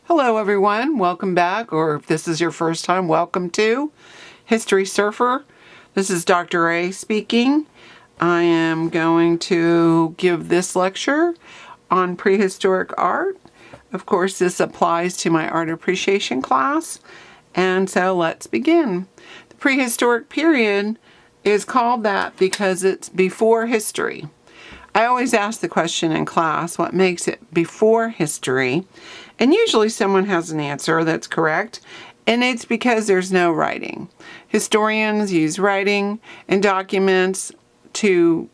Hello everyone, welcome back, or if this is your first time, welcome to History Surfer. This is Dr. A speaking. I am going to give this lecture on prehistoric art. Of course, this applies to my art appreciation class, and so let's begin. The prehistoric period is called that because it's before history. I always ask the question in class, what makes it before history? And usually someone has an answer that's correct, and it's because there's no writing. Historians use writing and documents to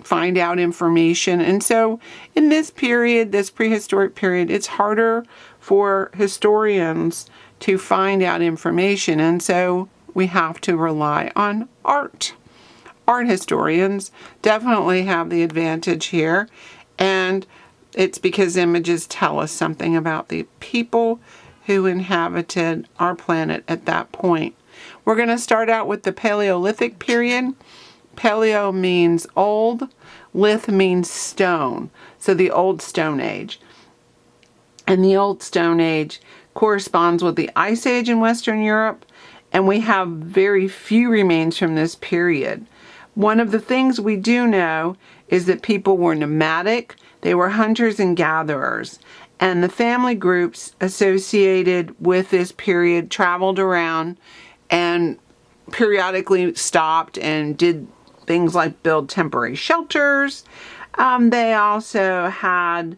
find out information, and so in this period, this prehistoric period, it's harder for historians to find out information, and so we have to rely on art. Art historians definitely have the advantage here, and it's because images tell us something about the people who inhabited our planet at that point. We're going to start out with the Paleolithic period. Paleo means old, lith means stone, so the old Stone Age. And the old Stone Age corresponds with the Ice Age in Western Europe, and we have very few remains from this period. One of the things we do know is that people were nomadic. They were hunters and gatherers. And the family groups associated with this period traveled around and periodically stopped and did things like build temporary shelters. They also had,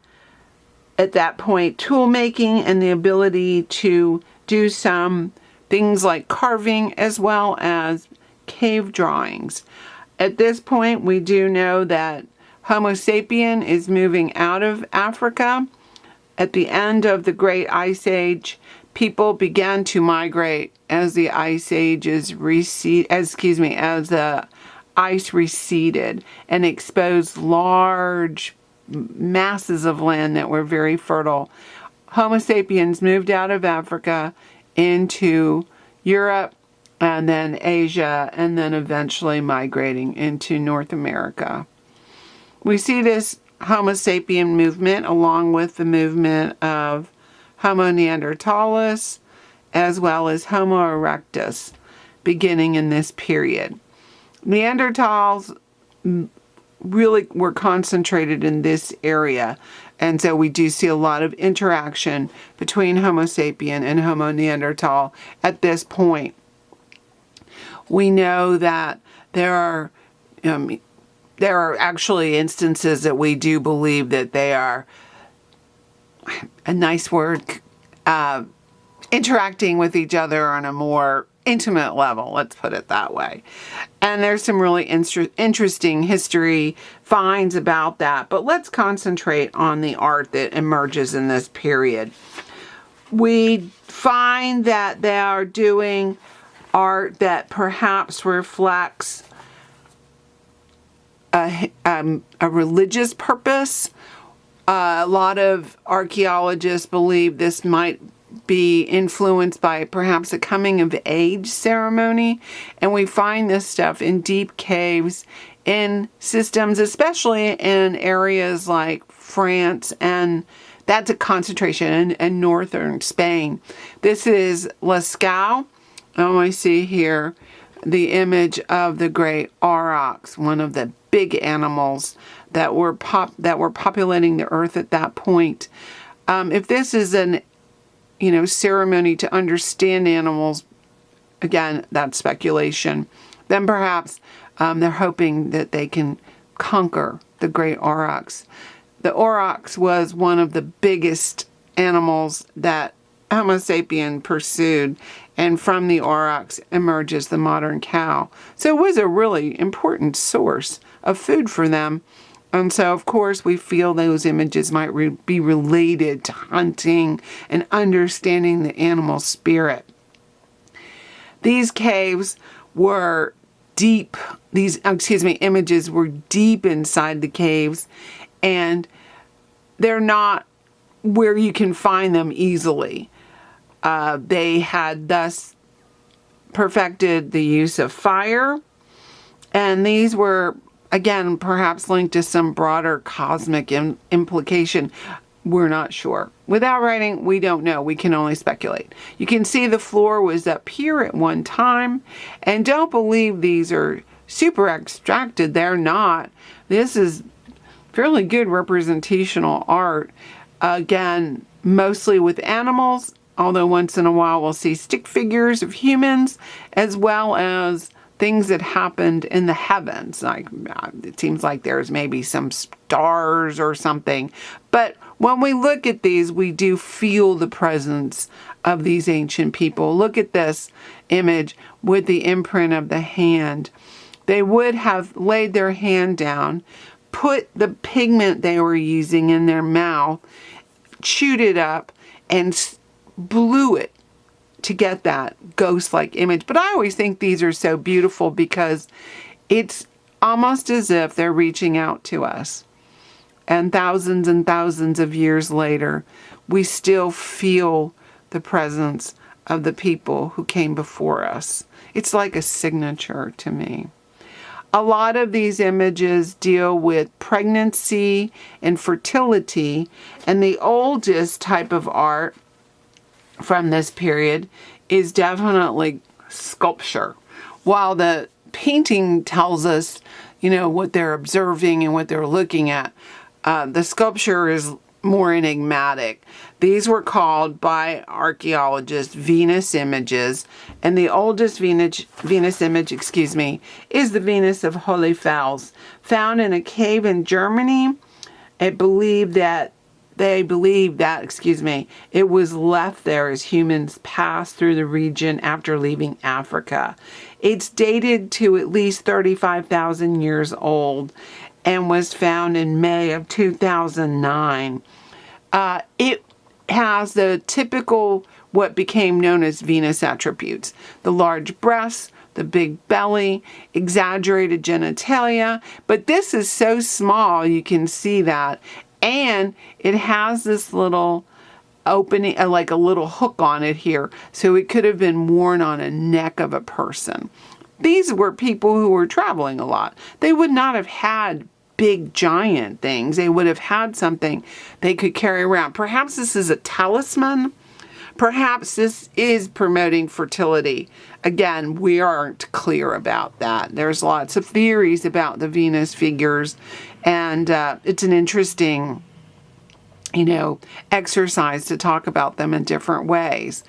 at that point, tool making and the ability to do some things like carving as well as cave drawings. At this point, we do know that Homo sapien is moving out of Africa. At the end of the Great Ice Age, people began to migrate as the ice ages as the ice receded and exposed large masses of land that were very fertile. Homo sapiens moved out of Africa into Europe, and then Asia, and then eventually migrating into North America. We see this Homo sapien movement along with the movement of Homo neanderthalis as well as Homo erectus beginning in this period. Neanderthals really were concentrated in this area, and so we do see a lot of interaction between Homo sapien and Homo neanderthal at this point. We know that there are actually instances that we do believe that they are, a nice word, interacting with each other on a more intimate level, let's put it that way. And there's some really interesting history finds about that, but let's concentrate on the art that emerges in this period. We find that they are doing art that perhaps reflects a religious purpose. A lot of archaeologists believe this might be influenced by perhaps a coming of age ceremony, and we find this stuff in deep caves in systems, especially in areas like France, and that's a concentration in northern Spain. This is Lascaux. I see here the image of the great aurochs, one of the big animals that were populating the earth at that point. If this is an ceremony to understand animals, again, that's speculation, then perhaps they're hoping that they can conquer the great aurochs. The aurochs was one of the biggest animals that Homo sapien pursued, and from the aurochs emerges the modern cow. So it was a really important source of food for them. And so, of course, we feel those images might be related to hunting and understanding the animal spirit. These caves were deep. Images were deep inside the caves, and they're not where you can find them easily. They had thus perfected the use of fire, and these were, again, perhaps linked to some broader cosmic implication. We're not sure. Without writing, we don't know. We can only speculate. You can see the floor was up here at one time. And don't believe these are super extracted. They're not. This is fairly good representational art. Again, mostly with animals, although once in a while we'll see stick figures of humans, as well as things that happened in the heavens. Like, it seems like there's maybe some stars or something. But when we look at these, we do feel the presence of these ancient people. Look at this image with the imprint of the hand. They would have laid their hand down, put the pigment they were using in their mouth, chewed it up, and blew it to get that ghost-like image. But I always think these are so beautiful because it's almost as if they're reaching out to us. And thousands of years later, we still feel the presence of the people who came before us. It's like a signature to me. A lot of these images deal with pregnancy and fertility, and the oldest type of art from this period is definitely sculpture. While the painting tells us, what they're observing and what they're looking at, the sculpture is more enigmatic. These were called by archaeologists Venus images, and the oldest Venus image, is the Venus of Holyfels, found in a cave in Germany. They believe that it was left there as humans passed through the region after leaving Africa. It's dated to at least 35,000 years old and was found in May of 2009. It has the typical, what became known as Venus attributes: the large breasts, the big belly, exaggerated genitalia. But this is so small, you can see that. And it has this little opening, like a little hook on it here. So it could have been worn on a neck of a person. These were people who were traveling a lot. They would not have had big giant things. They would have had something they could carry around. Perhaps this is a talisman. Perhaps this is promoting fertility. Again, we aren't clear about that. There's lots of theories about the Venus figures, and it's an interesting, exercise to talk about them in different ways.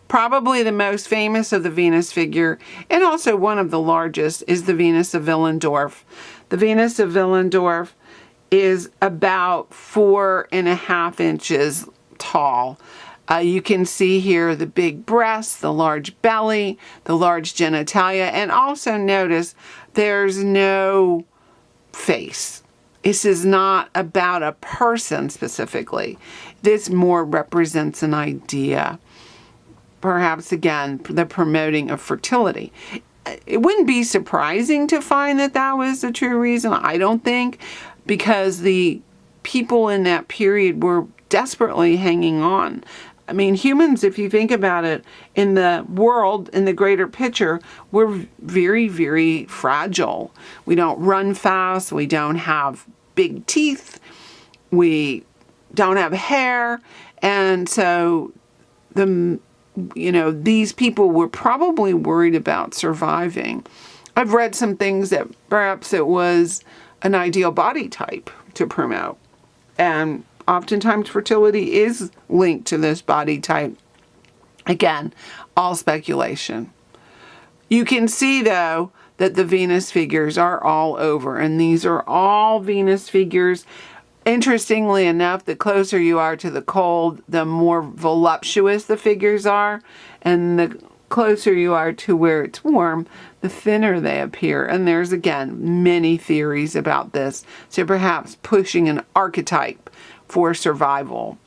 Probably the most famous of the Venus figure, and also one of the largest, is the Venus of Willendorf. The Venus of Willendorf is about 4.5 inches tall. You can see here the big breasts, the large belly, the large genitalia, and also notice there's no face. This is not about a person specifically. This more represents an idea. Perhaps, again, the promoting of fertility. It wouldn't be surprising to find that that was the true reason, I don't think, because the people in that period were desperately hanging on. I mean, humans, if you think about it, in the world, in the greater picture, we're very, very fragile. We don't run fast. We don't have big teeth. We don't have hair. And so these people were probably worried about surviving. I've read some things that perhaps it was an ideal body type to promote. And oftentimes fertility is linked to this body type. Again, all speculation. You can see, though, that the Venus figures are all over. And these are all Venus figures. Interestingly enough, the closer you are to the cold, the more voluptuous the figures are. And the closer you are to where it's warm, the thinner they appear. And there's, again, many theories about this. So perhaps pushing an archetype for survival.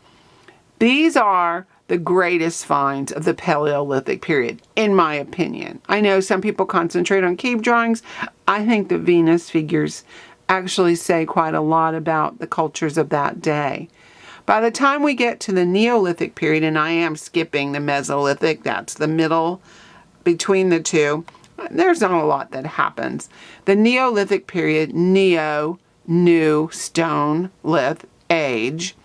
These are the greatest finds of the Paleolithic period, in my opinion. I know some people concentrate on cave drawings. I think the Venus figures actually say quite a lot about the cultures of that day. By the time we get to the Neolithic period, and I am skipping the Mesolithic, that's the middle between the two, there's not a lot that happens. The Neolithic period, neo, new, stone, lith, age.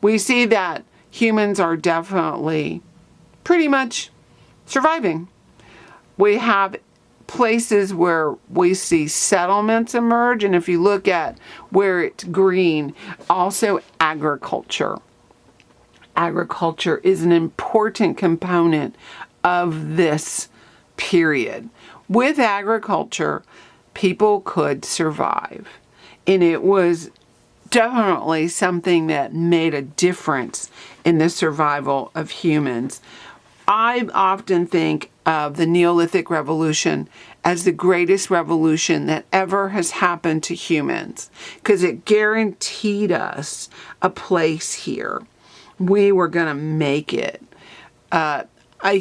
we see that humans are definitely pretty much surviving. We have places where we see settlements emerge, and if you look at where it's green, also agriculture. Agriculture is an important component of this period. With agriculture, people could survive, and it was definitely something that made a difference in the survival of humans. I often think of the Neolithic Revolution as the greatest revolution that ever has happened to humans, because it guaranteed us a place here. We were going to make it. I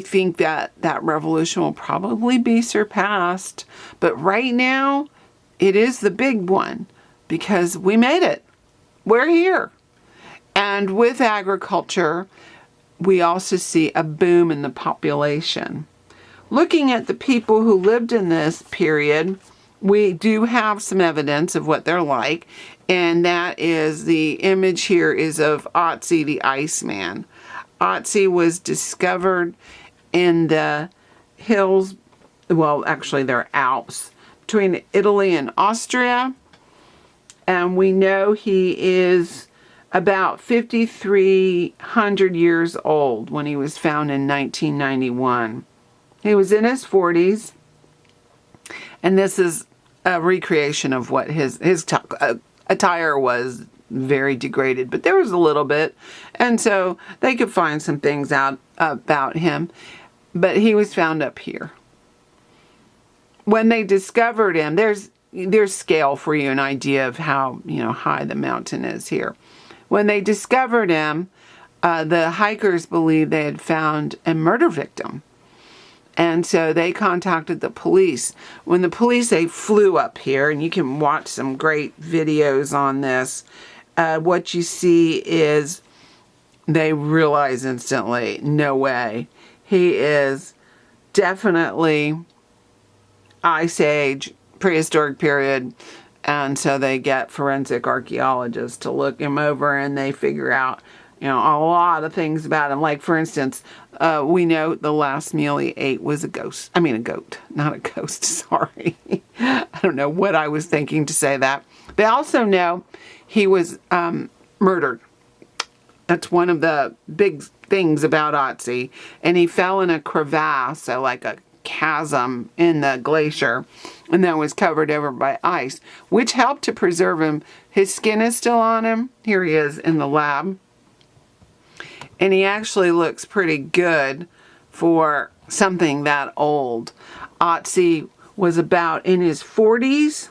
think that revolution will probably be surpassed, but right now it is the big one because we made it. We're here. And with agriculture, we also see a boom in the population. Looking at the people who lived in this period, we do have some evidence of what they're like, and that is the image here is of Otzi the Iceman. Otzi was discovered in the hills, well, actually they're Alps, between Italy and Austria. And we know he is about 5,300 years old when he was found in 1991. He was in his 40s, and this is a recreation of what his attire was. Very degraded, but there was a little bit, and so they could find some things out about him, but he was found up here. When they discovered him, there's scale for you, an idea of how high the mountain is here. When they discovered him, the hikers believed they had found a murder victim. And so they contacted the police. When the police, they flew up here, and you can watch some great videos on this. What you see is they realize instantly, no way. He is definitely Ice Age, prehistoric period. And so they get forensic archaeologists to look him over, and they figure out a lot of things about him. Like, for instance, we know the last meal he ate was a goat, not a ghost, sorry. I don't know what I was thinking to say that. They also know he was murdered. That's one of the big things about Otzi. And he fell in a crevasse, so like a chasm in the glacier, and then was covered over by ice, which helped to preserve him. His skin is still on him. Here he is in the lab. And he actually looks pretty good for something that old. Otzi was about in his 40s.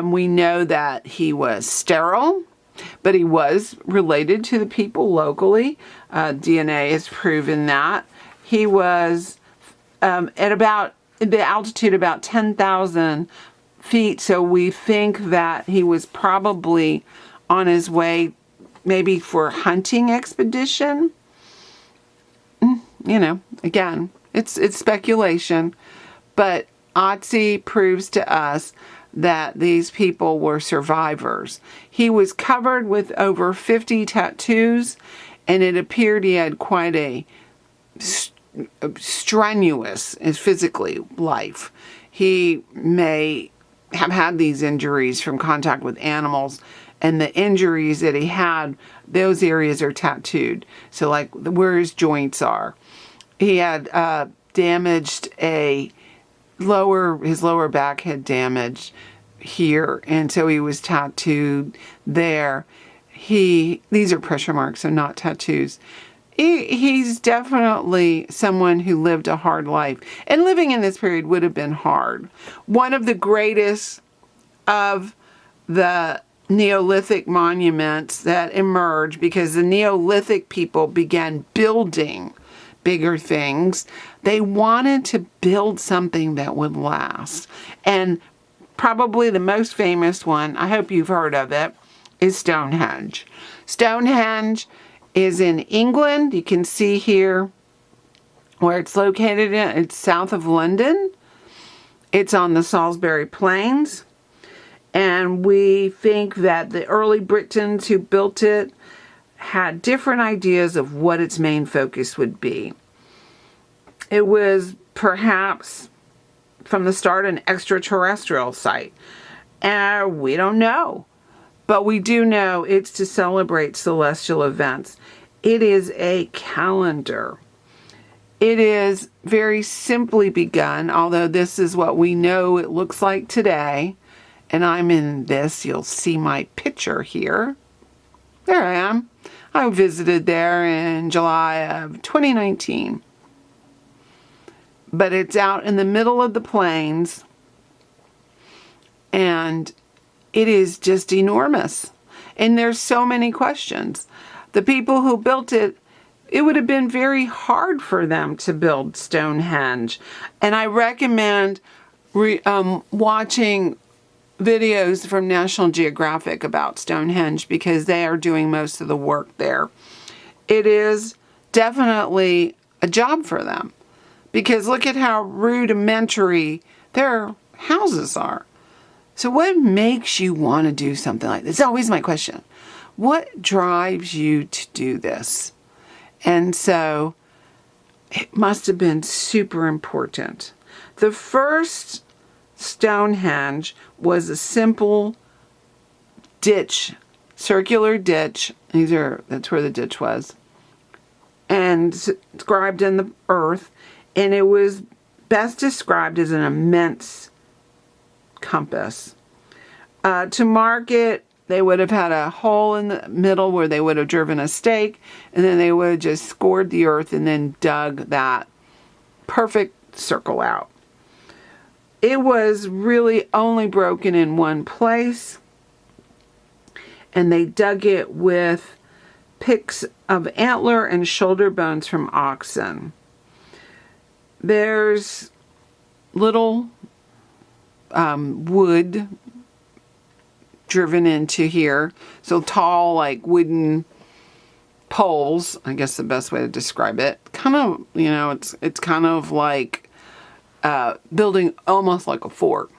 We know that he was sterile, but he was related to the people locally. DNA has proven that. He was at about the altitude about 10,000 feet, so we think that he was probably on his way maybe for hunting expedition. Again, it's speculation, but Otzi proves to us that these people were survivors. He was covered with over 50 tattoos, and it appeared he had quite a strenuous and physically life. He may have had these injuries from contact with animals, and the injuries that he had, those areas are tattooed. So like where his joints are. He had damaged his lower back had damaged here, and so he was tattooed there. These are pressure marks, so not tattoos. He's definitely someone who lived a hard life, and living in this period would have been hard. One of the greatest of the Neolithic monuments that emerged, because the Neolithic people began building bigger things. They wanted to build something that would last. And probably the most famous one, I hope you've heard of it, is Stonehenge. Stonehenge is in England. You can see here where it's located. It's south of London. It's on the Salisbury Plains. And we think that the early Britons who built it had different ideas of what its main focus would be. It was perhaps from the start an extraterrestrial site. We don't know. But we do know it's to celebrate celestial events. It is a calendar. It is very simply begun, although this is what we know it looks like today. And I'm in this. You'll see my picture here. There I am. I visited there in July of 2019. But it's out in the middle of the plains. And it is just enormous. And there's so many questions. The people who built it, it would have been very hard for them to build Stonehenge. And I recommend watching videos from National Geographic about Stonehenge because they are doing most of the work there. It is definitely a job for them because look at how rudimentary their houses are. So what makes you want to do something like this? It's always my question. What drives you to do this? And so it must have been super important. The first Stonehenge was a simple ditch, circular ditch. That's where the ditch was. And inscribed in the earth. And it was best described as an immense compass. To mark it, they would have had a hole in the middle where they would have driven a stake, and then they would have just scored the earth and then dug that perfect circle out. It was really only broken in one place, and they dug it with picks of antler and shoulder bones from oxen. There's little wood driven into here. So tall, like wooden poles, I guess the best way to describe it. Kind of, it's kind of like building almost like a fort.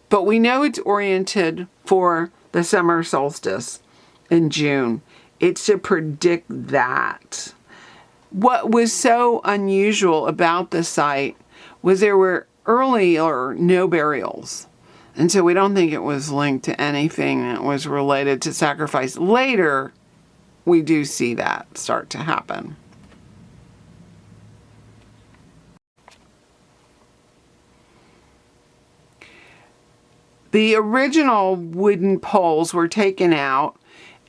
But we know it's oriented for the summer solstice in June. It's to predict that. What was so unusual about the site was there were early or no burials. And so we don't think it was linked to anything that was related to sacrifice. Later, we do see that start to happen. The original wooden poles were taken out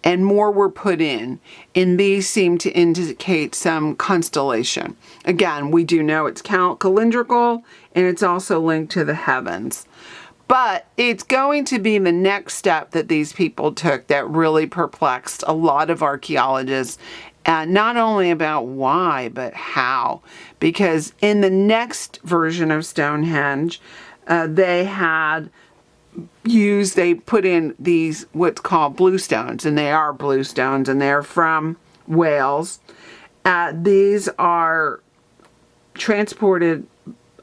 and more were put in. And these seem to indicate some constellation. Again, we do know it's calendrical and it's also linked to the heavens. But it's going to be the next step that these people took that really perplexed a lot of archaeologists. And not only about why, but how. Because in the next version of Stonehenge, they put in these what's called bluestones. And they are bluestones, and they're from Wales. These are transported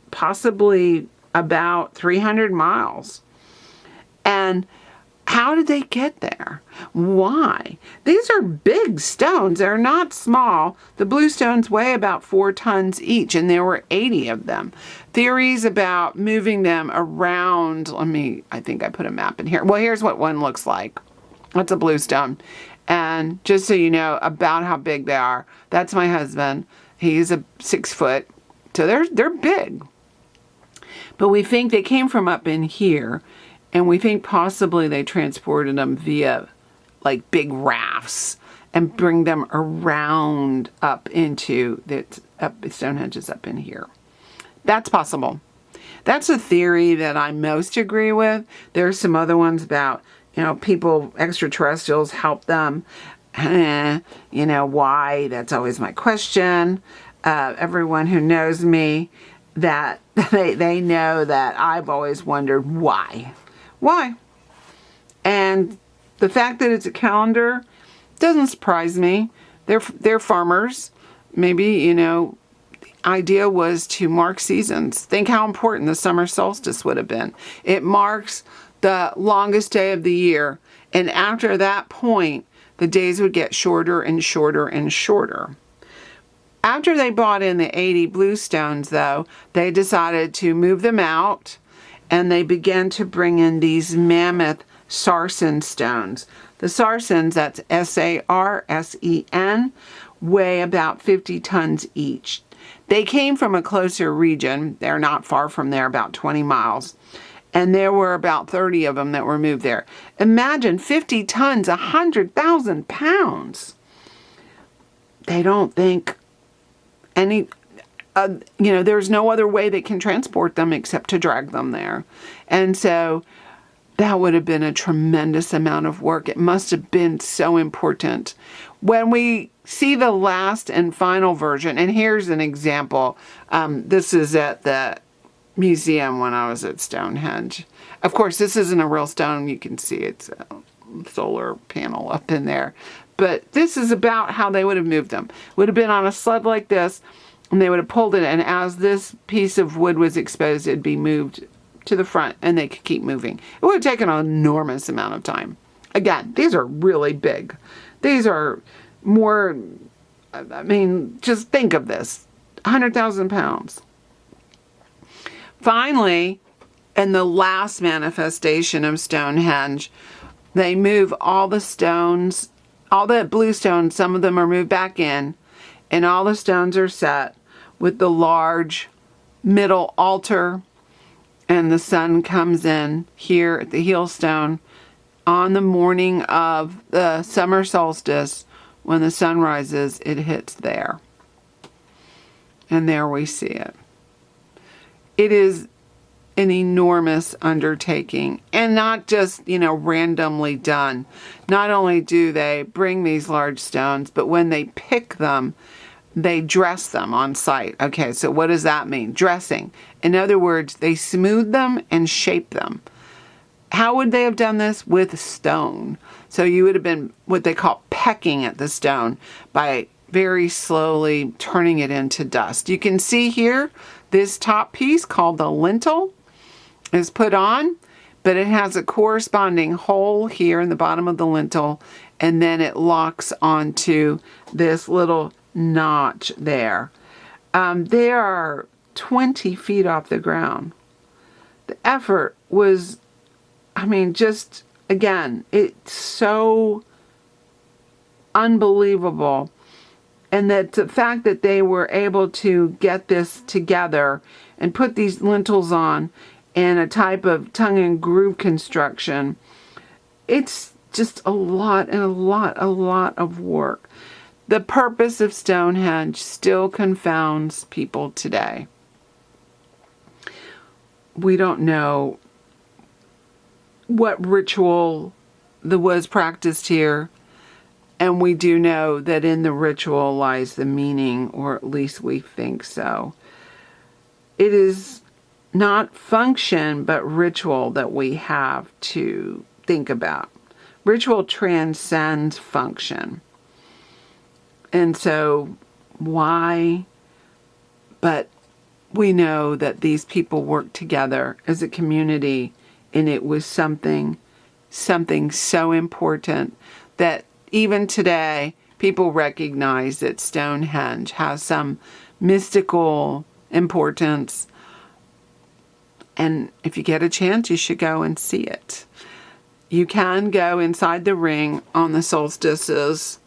possibly about 300 miles. And how did they get there? Why? These are big stones. They're not small. The bluestones weigh about 4 tons each, and there were 80 of them. Theories about moving them around. I think I put a map in here. Well, here's what one looks like. That's a bluestone. And just so you know about how big they are, that's my husband. He's a 6 foot. So they're big. But we think they came from up in here, and we think possibly they transported them via like big rafts and bring them around up into Stonehenge is up in here. That's possible. That's a theory that I most agree with. There's some other ones about, people, extraterrestrials help them. Why? That's always my question. Everyone who knows me, that they know that I've always wondered why. Why? And the fact that it's a calendar doesn't surprise me. They're farmers. Maybe, the idea was to mark seasons. Think how important the summer solstice would have been. It marks the longest day of the year. And after that point, the days would get shorter and shorter and shorter. After they brought in the 80 bluestones, though, they decided to move them out, and they began to bring in these mammoth sarsen stones. The sarsens, that's S-A-R-S-E-N, weigh about 50 tons each. They came from a closer region. They're not far from there, about 20 miles. And there were about 30 of them that were moved there. Imagine 50 tons, 100,000 pounds. They don't think any, there's no other way they can transport them except to drag them there. And so that would have been a tremendous amount of work. It must have been so important. When we see the last and final version, and here's an example. This is at the museum when I was at Stonehenge. Of course, this isn't a real stone. You can see it's a solar panel up in there. But this is about how they would have moved them. Would have been on a sled like this, and they would have pulled it, and as this piece of wood was exposed, it'd be moved to the front, and they could keep moving. It would have taken an enormous amount of time. Again, these are really big. These are more, just think of this, 100,000 pounds. Finally, in the last manifestation of Stonehenge, they move all the stones, all the blue stones, some of them are moved back in, and all the stones are set with the large middle altar, and the sun comes in here at the Heelstone on the morning of the summer solstice. When the sun rises, it hits there. And there we see it. It is an enormous undertaking, and not just, randomly done. Not only do they bring these large stones, but when they pick them, they dress them on site. Okay, so what does that mean? Dressing. In other words, they smooth them and shape them. How would they have done this? With stone. So you would have been what they call pecking at the stone by very slowly turning it into dust. You can see here, this top piece called the lintel is put on, but it has a corresponding hole here in the bottom of the lintel, and then it locks onto this little notch there. They are 20 feet off the ground. The effort was, just, again, it's so unbelievable. And that the fact that they were able to get this together and put these lintels on in a type of tongue and groove construction, it's just a lot of work. The purpose of Stonehenge still confounds people today. We don't know what ritual was practiced here, and we do know that in the ritual lies the meaning, or at least we think so. It is not function, but ritual that we have to think about. Ritual transcends function. And so, why? But we know that these people worked together as a community, and it was something so important that even today, people recognize that Stonehenge has some mystical importance. And if you get a chance, you should go and see it. You can go inside the ring on the solstices.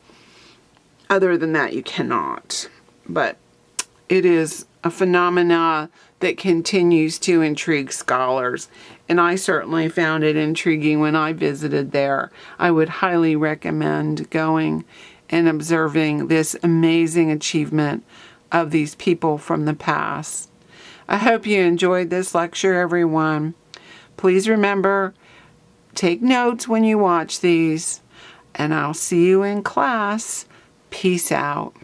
Other than that, you cannot. But it is a phenomena that continues to intrigue scholars. And I certainly found it intriguing when I visited there. I would highly recommend going and observing this amazing achievement of these people from the past. I hope you enjoyed this lecture, everyone. Please remember, take notes when you watch these, and I'll see you in class. Peace out.